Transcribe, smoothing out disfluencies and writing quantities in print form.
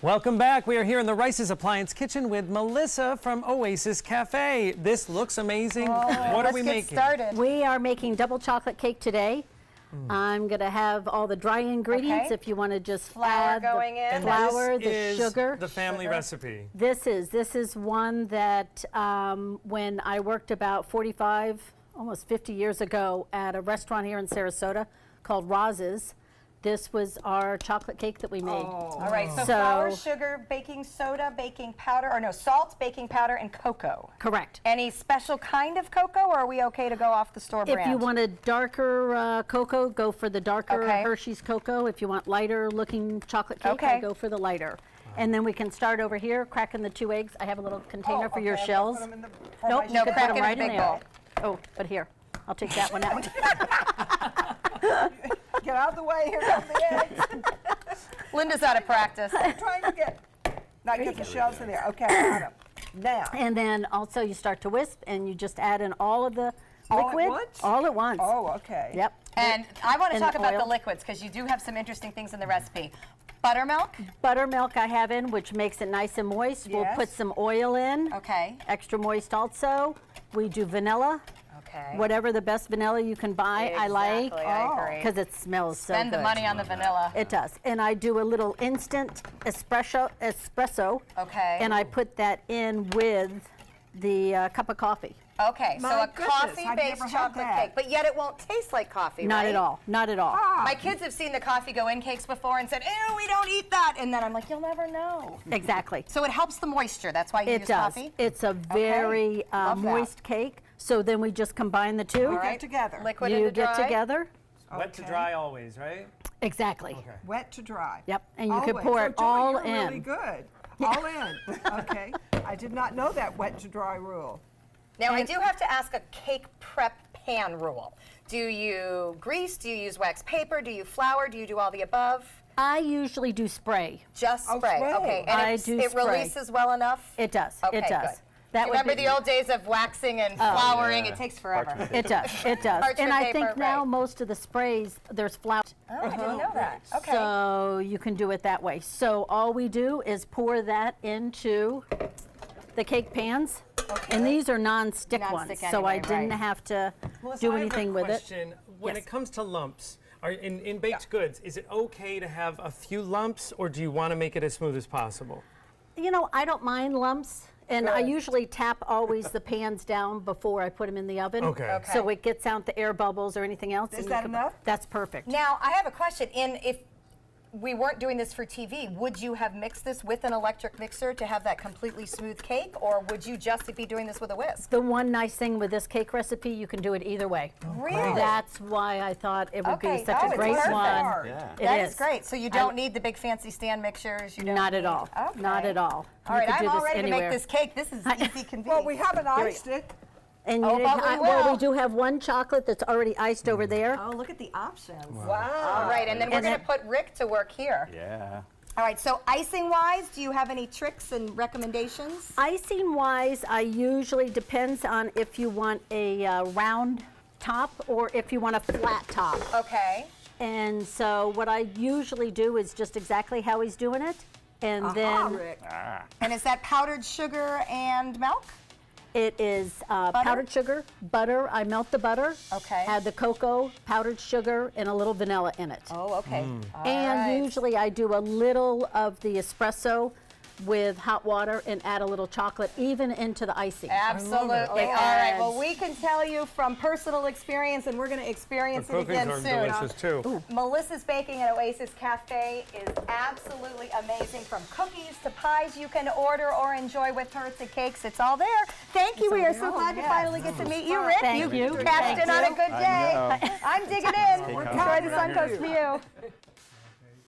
Welcome back. We are here in the Rice's Appliance Kitchen with Melissa from Oasis Cafe. This looks amazing. What are we making? Let's get started. We are making double chocolate cake today. I'm going to have all the dry ingredients if you want to just Flour add going in. the And flour, this the is sugar. the family recipe. This is one that when I worked about 45, almost 50 years ago at a restaurant here in Sarasota called Roz's, this was our chocolate cake that we made. All right, so flour, sugar, baking soda, baking powder, or no, salt, baking powder, and cocoa. Correct. Any special kind of cocoa, or are we okay to go off the store brand? If you want a darker cocoa, go for the darker Hershey's cocoa. If you want lighter looking chocolate cake, I go for the lighter. And then we can start over here, cracking the 2 eggs. I have a little container for your shells. Nope, No, you can put crack them in a right in big there. bowl. Oh, but here, I'll take that one out. Get out of the way, here come the eggs. Linda's out of practice. I'm trying to get the shells in there. Okay, got them. Now. And then also you start to whisk and you just add in all of the liquid. All at once? All at once. Oh, okay. Yep. And I want to And talk about the oil. liquids, because you do have some interesting things in the recipe. Buttermilk. Buttermilk I have in, which makes it nice and moist. We'll Yes. put some oil in. Okay. Extra moist also. We do vanilla. Okay. Whatever the best vanilla you can buy, I like. Exactly, I agree. Because it smells so good. Spend the money on the vanilla. It does. And I do a little instant espresso. Okay. And I put that in with the cup of coffee. Okay, so My a goodness, coffee-based I've never had chocolate that. cake, but yet it won't taste like coffee, Not right? at all. Not at all. My kids have seen the coffee go in cakes before and said, ew, we don't eat that. And then I'm like, you'll never know. Exactly. So it helps the moisture. That's why you It use does. coffee? It's a very Love that. moist cake. So then we just combine the two. All right. Get together. Liquid You into get dry. together. Wet to dry always, right? Exactly. Okay. Wet to dry. Yep. And you could Always. pour So, it Julie, all you're in. really good. All in. Okay. I did not know that wet to dry rule. Now, I do have to ask a cake prep pan rule. Do you grease? Do you use wax paper? Do you flour? Do you do all the above? I usually do spray. Just Oh, spray. spray. Okay. And I do it spray. releases well enough? It does. Okay, it does. good. That You would remember be- the old days of waxing and flouring? It takes forever. It does. It does. Parchment And I paper, think now right. most of the sprays, there's flour. Oh, I didn't know that. Okay. So you can do it that way. So all we do is pour that into the cake pans. And these are non-stick ones, Non-stick so I anyway, didn't right. have to Melissa, do I have anything a with it. question. When Yes. it comes to lumps, in baked goods, is it okay to have a few lumps, or do you want to make it as smooth as possible? You know, I don't mind lumps, and I Good. usually tap always the pans down before I put them in the oven. Okay. So it gets out the air bubbles or anything else. Is and you that can- enough? That's perfect. Now, I have a question. If we weren't doing this for TV, would you have mixed this with an electric mixer to have that completely smooth cake, or would you just be doing this with a whisk? The one nice thing with this cake recipe, you can do it either way. Really? That's why I thought it would Okay. be such Oh, a it's great perfect. one. Yeah. It That is great. So you don't need the big fancy stand mixers. You don't Not at need- all. Okay. Not at all. All You right, could do I'm all this ready to anywhere. make this cake. This is easy convenient. Well, we haven't iced it. And Oh, but we well, will. we do have one chocolate that's already iced over there. Oh, look at the options. All Wow. right, and then we're And going to then- put Rick to work here. Yeah. All right, so icing-wise, do you have any tricks and recommendations? Icing wise, I usually depends on if you want a round top or if you want a flat top. Okay. And so what I usually do is just exactly how he's doing it. And Aha, then Rick. And is that powdered sugar and milk? it is powdered sugar, butter. I melt the butter. Okay. Add the cocoa, powdered sugar, and a little vanilla in it. Oh, okay. All And right. usually I do a little of the espresso with hot water and add a little chocolate even into the icing. Absolutely. All It right. Well, adds- we can tell you from personal experience, and we're going to experience it Cookies again are soon. delicious too. Melissa's Baking at Oasis Cafe is absolutely amazing. From cookies to pies you can order or enjoy with her to cakes. It's all there. Thank you. We are so glad to finally get to meet you, Rick. Thank you. Cashed Thank in on a you. good I day. know. I'm digging in. Enjoy the counting on Suncoast you. view.